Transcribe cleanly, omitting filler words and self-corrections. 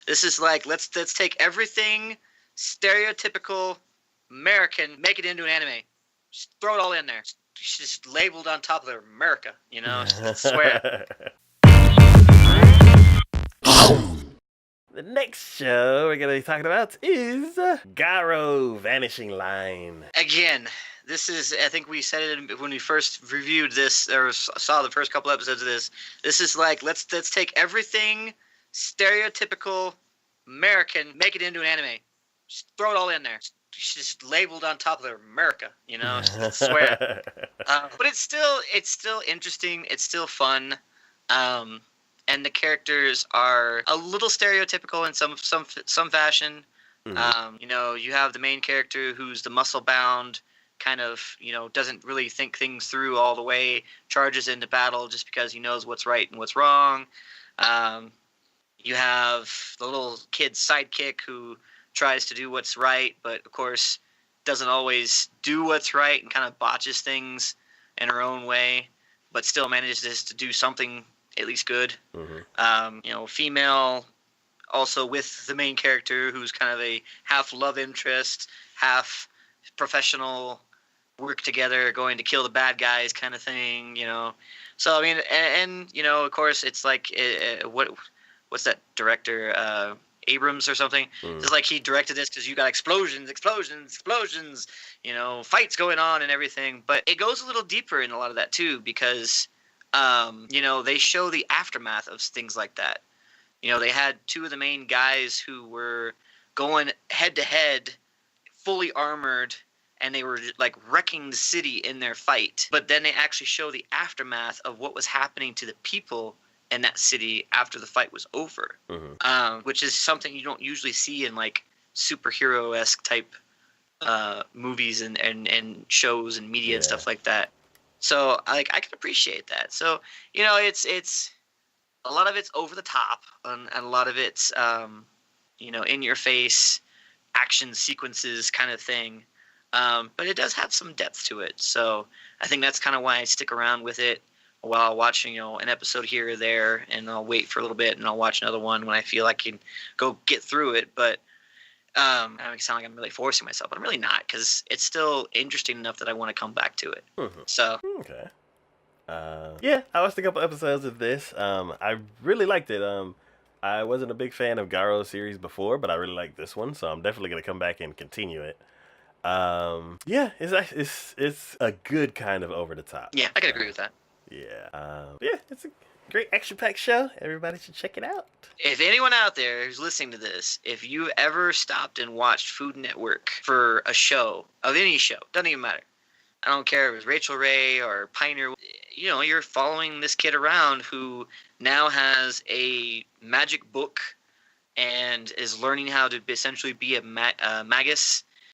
This is like let's take everything stereotypical American, make it into an anime. Just throw it all in there. Just labeled on top of it, America. You know, swear. The next show we're going to be talking about is Garo Vanishing Line. Again, this is, I think we said it when we first reviewed this, or saw the first couple episodes of this. This is like, let's take everything stereotypical American, make it into an anime. Just throw it all in there. Just labeled on top of it, America. You know, swear. But it's still interesting. It's still fun. And the characters are a little stereotypical in some fashion. Mhm. You know, you have the main character who's the muscle bound, kind of, you know, doesn't really think things through all the way, charges into battle just because he knows what's right and what's wrong. You have the little kid sidekick who tries to do what's right, but of course doesn't always do what's right and kind of botches things in her own way, but still manages to do something at least good. Mhm. You know, female also with the main character who's kind of a half love interest, half professional, work together, going to kill the bad guys kind of thing, you know. So I mean, and you know, of course, it's like what's that director? Abrams or something. Mm. It's like he directed this because you got explosions, you know, fights going on and everything. But it goes a little deeper in a lot of that too, because you know, they show the aftermath of things like that. You know, they had two of the main guys who were going head to head, fully armored, and they were like wrecking the city in their fight. But then they actually show the aftermath of what was happening to the people in that city after the fight was over, which is something you don't usually see in like superhero-esque type movies and shows and media and stuff like that. So I can appreciate that. So you know, it's a lot of it's over the top, and a lot of it's you know, in your face action sequences kind of thing. But it does have some depth to it. So I think that's kind of why I stick around with it while watching, you know, an episode here or there, and I'll wait for a little bit and I'll watch another one when I feel I can go get through it. But I don't sound like I'm really forcing myself, but I'm really not, because it's still interesting enough that I want to come back to it. So Okay. Yeah, I watched a couple episodes of this. I really liked it. I wasn't a big fan of Garo's series before, but I really like this one, so I'm definitely gonna come back and continue it. Yeah, it's a good kind of over the top. yeah, I can agree with that. Yeah. Yeah, it's a great action-packed show. Everybody should check it out. If anyone out there who's listening to this, if you ever stopped and watched Food Network for a show, of any show, doesn't even matter. I don't care if it was Rachel Ray or Pioneer, you know, you're following this kid around who now has a magic book and is learning how to essentially be a magus